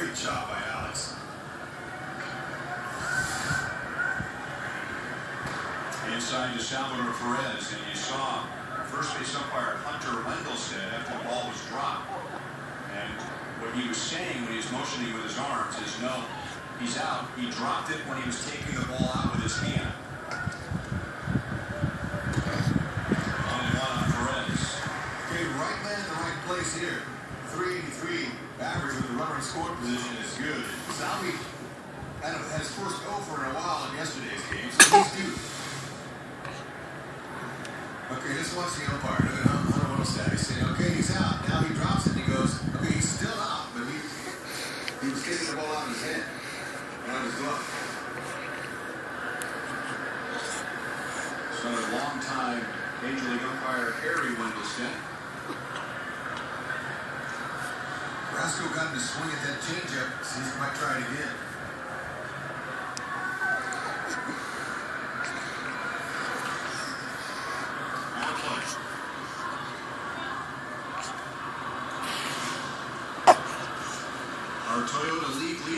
Great job by Alex. Inside to Salvador Perez, and you saw first base umpire Hunter Wendelstedt after the ball was dropped. And what he was saying when he was motioning with his arms is, no, he's out. He dropped it when he was taking the ball out with his hand. Only one on Perez. Okay, right man in the right place here. 383 average with the runner in scoring position is good. Salvi had his first over in a while in yesterday's game, so he's due. Okay, just watch the umpire. Look at Hunter Wendelstedt. He's saying, okay, he's out. Now he drops it and he goes, okay, he's still out, but he was taking the ball out of his hand. Out of his glove. So a long-time Major League umpire Harry Wendelstedt. Brasco got him to swing at that changeup. See if he might try it again. Our Toyota League leader.